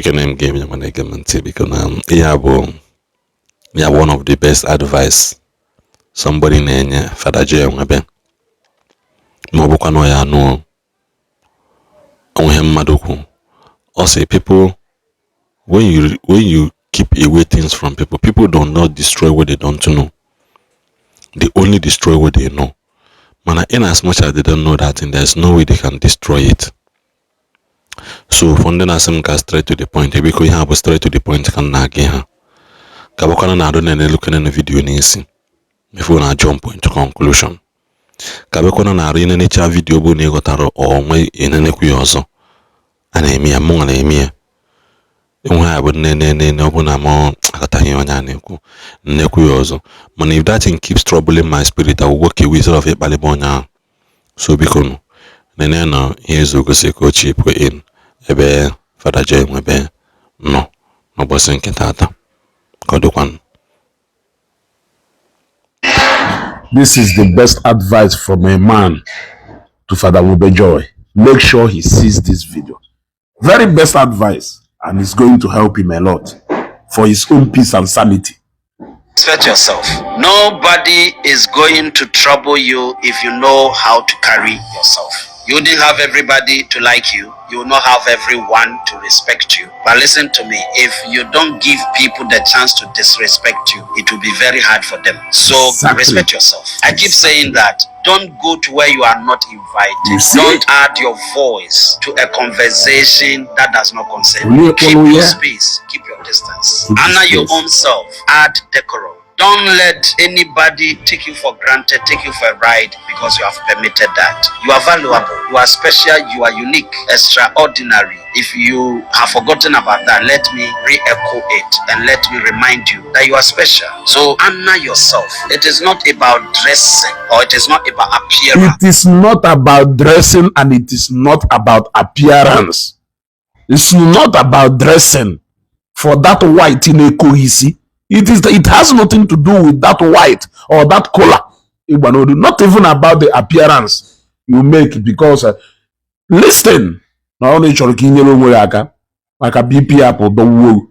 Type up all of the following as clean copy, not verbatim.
name game because one of the best advice somebody na Father Nwebe mobukwa no ya no onwe mmadụ also people when you keep away things from people do not destroy what they don't know, they only destroy what they know. Man, in as much as they don't know that thing, there's no way they can destroy it. So from then as straight to the point, because you have straight to the point can na again. Kabokana na do na look in the video n'isi before na jump into conclusion. Kabokana na ri na necha video bu na igotaro o nwe enenekwu ya ọzọ. Ana emi ya mo na emi ya. Enwe ya bu ne obu na mo akataghị onye a na-ekwu nnekwu ya ọzọ. Man, if that thing keeps troubling my spirit, I will walk away sort of ịkpalịba onye ahụ. So biko no nene na ihe ezogosi ka o chipụ in ebe Father Nwebe no n'ụbọchị nke tata. This is the best advice from a man to Father Nwebe Joy. Make sure he sees this video. Very best advice, and it's going to help him a lot for his own peace and sanity. Respect yourself. Nobody is going to trouble you if you know how to carry yourself. You wouldn't have everybody to like you. You will not have everyone to respect you. But listen to me, if you don't give people the chance to disrespect you, it will be very hard for them. So respect yourself. I keep saying that. Don't go to where you are not invited. Don't add your voice to a conversation that does not concern you. Keep your space. Keep your distance. Honor your own self. Add decorum. Don't let anybody take you for granted, take you for a ride because you have permitted that. You are valuable, you are special, you are unique, extraordinary. If you have forgotten about that, let me re-echo it and let me remind you that you are special. So honor yourself. It is not about dressing or it is not about appearance. It is not about dressing and it is not about appearance. It's not about dressing for that white in a cohesi. It has nothing to do with that white or that color. Not even about the appearance you make, because listen, not only like a BP apple, the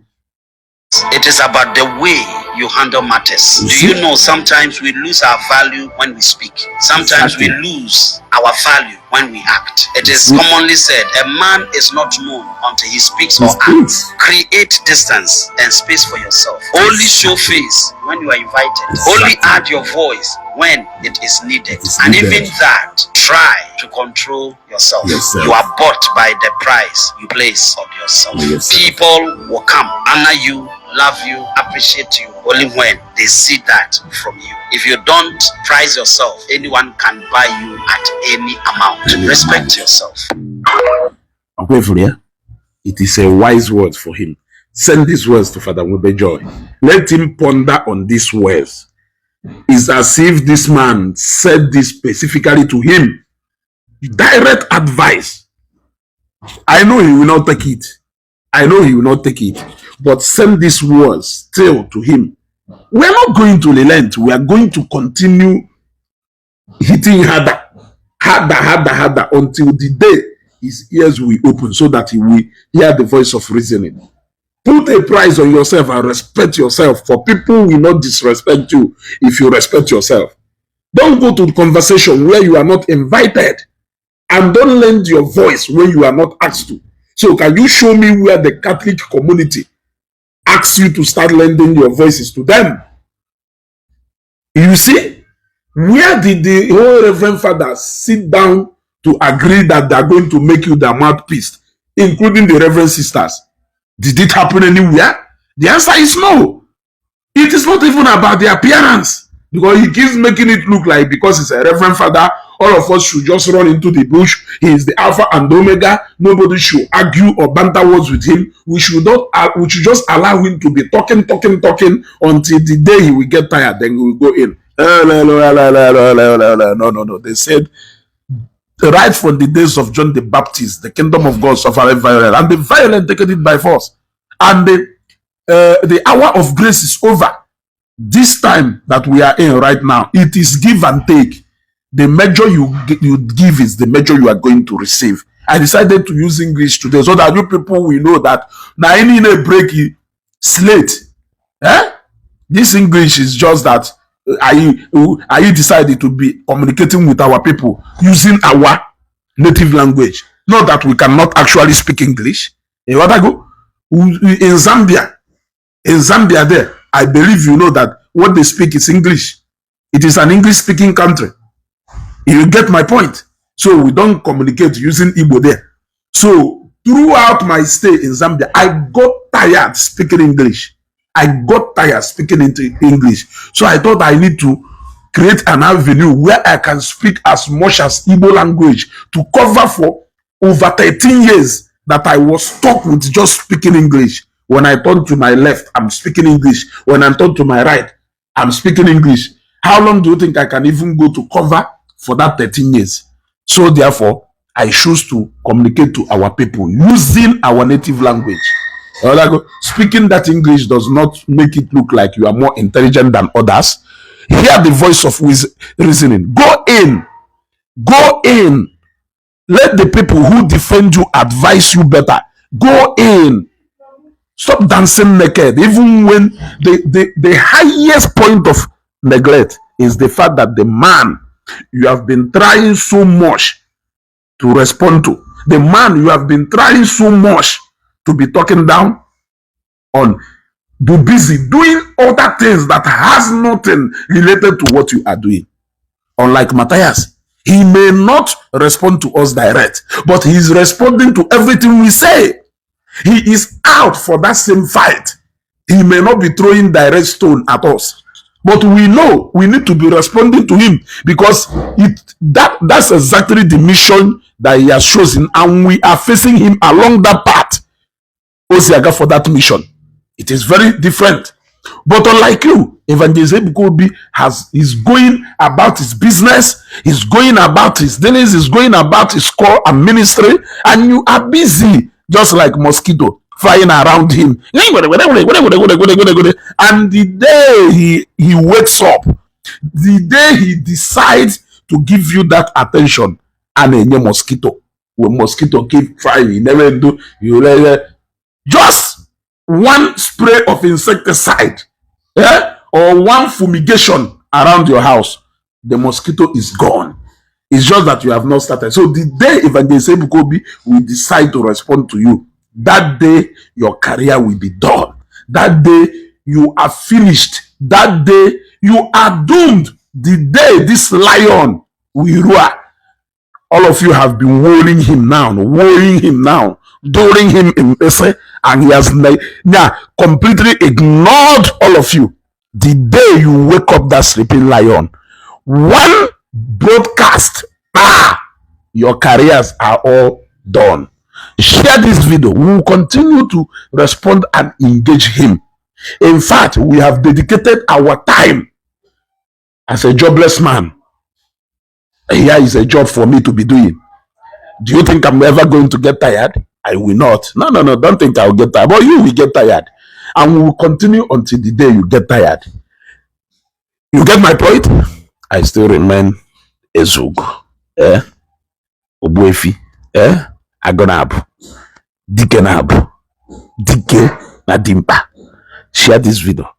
it is about the way you handle matters. Do you know sometimes we lose our value when we speak? Sometimes we lose our value when we act. It is commonly said, a man is not known until he speaks or acts. Create distance and space for yourself. Only show face when you are invited. Only add your voice when it is needed. And even that, try to control yourself. You are bought by the price you place on yourself. People will come, honor you, love you, appreciate you only when they see that from you. If you don't price yourself, anyone can buy you at any amount. Respect yourself. It is a wise word for him. Send these words to Father Nwebe Joy. Let him ponder on these words. It's as if this man said this specifically to him. Direct advice. I know he will not take it. I know he will not take it. But send these words still to him. We are not going to relent. We are going to continue hitting harder until the day his ears will open, so that he will hear the voice of reasoning. Put a price on yourself and respect yourself, for people will not disrespect you if you respect yourself. Don't go to the conversation where you are not invited, and don't lend your voice when you are not asked to. So can you show me where the Catholic community asks you to start lending your voices to them? You see, where did the whole Reverend Father sit down to agree that they are going to make you their mouthpiece, including the Reverend Sisters? Did it happen anywhere? The answer is no. It is not even about the appearance, because he keeps making it look like because he's a Reverend Father, all of us should just run into the bush. He is the Alpha and Omega. Nobody should argue or banter words with him. We should not. We should just allow him to be talking until the day he will get tired. Then we will go in. No. They said right from the days of John the Baptist, the kingdom of God suffered violence, and the violent taken it by force. And the hour of grace is over. This time that we are in right now, it is give and take. The measure you give is the measure you are going to receive. I decided to use English today so that you people will know that now any break slate. Eh? This English is just that I decided to be communicating with our people using our native language. Not that we cannot actually speak English. In what I go in Zambia there, I believe you know that what they speak is English. It is an English-speaking country. You get my point. So we don't communicate using Igbo there. So throughout my stay in Zambia, I got tired speaking English. I got tired speaking into English. So I thought I need to create an avenue where I can speak as much as Igbo language to cover for over 13 years that I was stuck with just speaking English. When I turn to my left, I'm speaking English. When I turn to my right, I'm speaking English. How long do you think I can even go to cover for that 13 years? So therefore, I choose to communicate to our people using our native language. Speaking that English does not make it look like you are more intelligent than others. Hear the voice of reasoning. Go in. Go in. Let the people who defend you advise you better. Go in. Stop dancing naked. Even when the highest point of neglect is the fact that the man you have been trying so much to respond to, the man you have been trying so much to be talking down on, be busy doing other things that has nothing related to what you are doing. Unlike Matthias, he may not respond to us direct, but he is responding to everything we say. He is out for that same fight. He may not be throwing direct stone at us, but we know we need to be responding to him because that's exactly the mission that he has chosen, and we are facing him along that path. Osiaga for that mission. It is very different. But unlike you, Evangelist Ebukobi is going about his business, he's going about his dealings, he's going about his call and ministry, and you are busy just like mosquito flying around him. And the day he wakes up, the day he decides to give you that attention, and a mosquito, when mosquito keep trying, you never do, just one spray of insecticide, or one fumigation around your house, the mosquito is gone. It's just that you have not started. So the day Evangelist Ebukobi will decide to respond to you, that day your career will be done. That day you are finished. That day you are doomed. The day this lion will roar. All of you have been worrying him now, during him in essay, and he has completely ignored all of you. The day you wake up that sleeping lion, one broadcast, your careers are all done. Share this video. We will continue to respond and engage him. In fact, we have dedicated our time as a jobless man. Here is a job for me to be doing. Do you think I'm ever going to get tired? I will not. No, don't think I'll get tired. But you will get tired. And we will continue until the day you get tired. You get my point? I still remain Ezugo. Obuefi. Agonabu. Dike Nabu. Dike Nadimpa. Share this video.